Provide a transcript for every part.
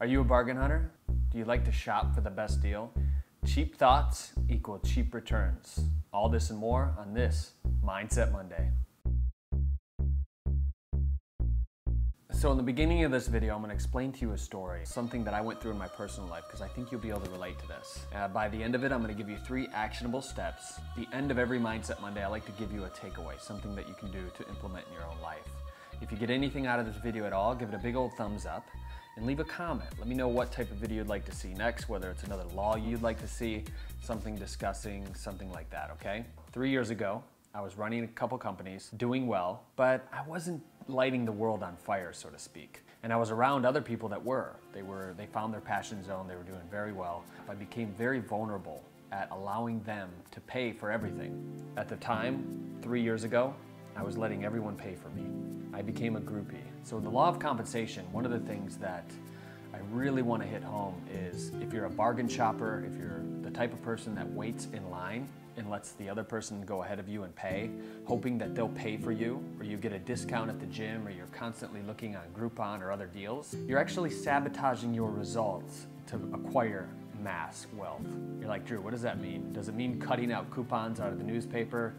Are you a bargain hunter? Do you like to shop for the best deal? Cheap thoughts equal cheap returns. All this and more on this Mindset Monday. So in the beginning of this video, I'm going to explain to you a story, something that I went through in my personal life, because I think you'll be able to relate to this. By the end of it, I'm going to give you 3 actionable steps. The end of every Mindset Monday, I like to give you a takeaway, something that you can do to implement in your own life. If you get anything out of this video at all, give it a big old thumbs up and leave a comment. Let me know what type of video you'd like to see next, whether it's another law you'd like to see, something discussing, something like that, okay? 3 years ago, I was running a couple companies, doing well, but I wasn't lighting the world on fire, so to speak. And I was around other people that were. They found their passion zone, they were doing very well. I became very vulnerable at allowing them to pay for everything. At the time, 3 years ago, I was letting everyone pay for me. I became a groupie. So the law of compensation, one of the things that I really want to hit home is if you're a bargain shopper, if you're the type of person that waits in line and lets the other person go ahead of you and pay, hoping that they'll pay for you, or you get a discount at the gym, or you're constantly looking on Groupon or other deals, you're actually sabotaging your results to acquire mass wealth. You're like, Drew, what does that mean? Does it mean cutting out coupons out of the newspaper?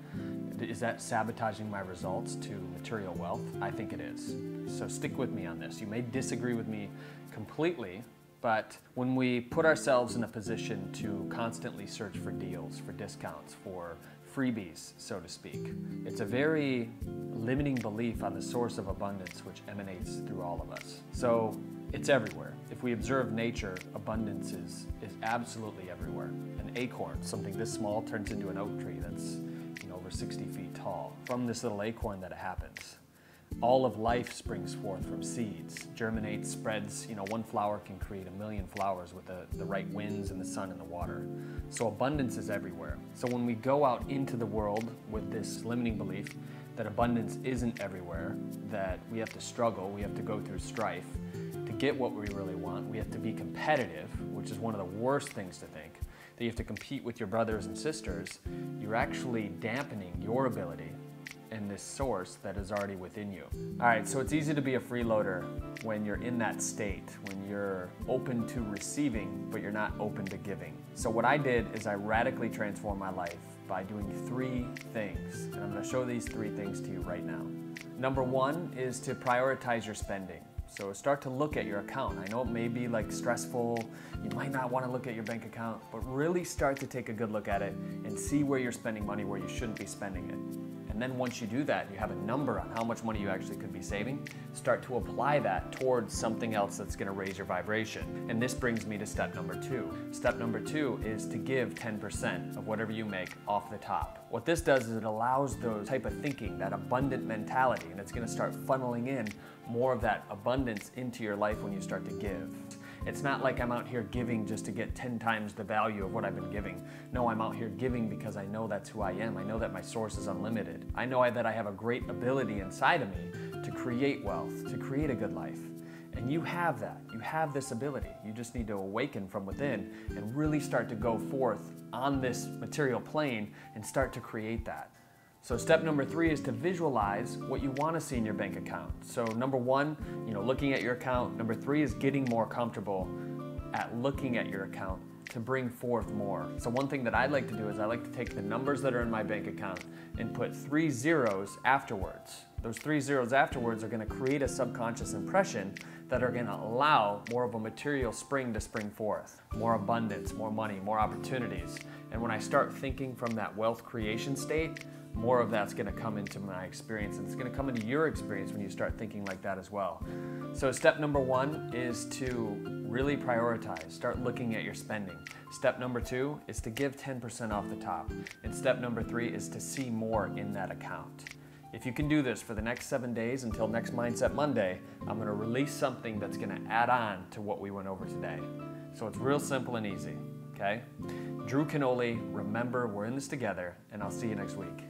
Is that sabotaging my results to material wealth? I think it is. So stick with me on this. You may disagree with me completely, but when we put ourselves in a position to constantly search for deals, for discounts, for freebies, so to speak, it's a very limiting belief on the source of abundance which emanates through all of us. So it's everywhere. If we observe nature, abundance is absolutely everywhere. An acorn, something this small, turns into an oak tree that's over 60 feet tall. From this little acorn that it happens. All of life springs forth from seeds, germinates, spreads. One flower can create 1,000,000 flowers with the right winds and the sun and the water. So abundance is everywhere. So when we go out into the world with this limiting belief that abundance isn't everywhere, that we have to struggle, we have to go through strife to get what we really want, we have to be competitive, which is one of the worst things to think, that you have to compete with your brothers and sisters, you're actually dampening your ability and this source that is already within you. All right, so it's easy to be a freeloader when you're in that state, when you're open to receiving, but you're not open to giving. So what I did is I radically transformed my life by doing 3 things, and I'm gonna show these 3 things to you right now. Number 1 is to prioritize your spending. So start to look at your account. I know it may be stressful, you might not want to look at your bank account, but really start to take a good look at it and see where you're spending money where you shouldn't be spending it. And then once you do that, you have a number on how much money you actually could be saving, start to apply that towards something else that's going to raise your vibration. And this brings me to step number 2. Step number 2 is to give 10% of whatever you make off the top. What this does is it allows those type of thinking, that abundant mentality, and it's going to start funneling in more of that abundance into your life when you start to give. It's not like I'm out here giving just to get 10 times the value of what I've been giving. No, I'm out here giving because I know that's who I am. I know that my source is unlimited. I know that I have a great ability inside of me to create wealth, to create a good life. And you have that. You have this ability. You just need to awaken from within and really start to go forth on this material plane and start to create that. So step number 3 is to visualize what you want to see in your bank account. So number 1, looking at your account. Number 3 is getting more comfortable at looking at your account to bring forth more. So one thing that I like to do is I like to take the numbers that are in my bank account and put 3 zeros afterwards. Those 3 zeros afterwards are going to create a subconscious impression that are going to allow more of a material spring to spring forth. More abundance, more money, more opportunities. And when I start thinking from that wealth creation state, more of that's going to come into my experience, and it's going to come into your experience when you start thinking like that as well. So step number 1 is to really prioritize, start looking at your spending. Step number 2 is to give 10% off the top. And step number 3 is to see more in that account. If you can do this for the next 7 days until next Mindset Monday, I'm going to release something that's going to add on to what we went over today. So it's real simple and easy, okay? Drew Canole, remember, we're in this together, and I'll see you next week.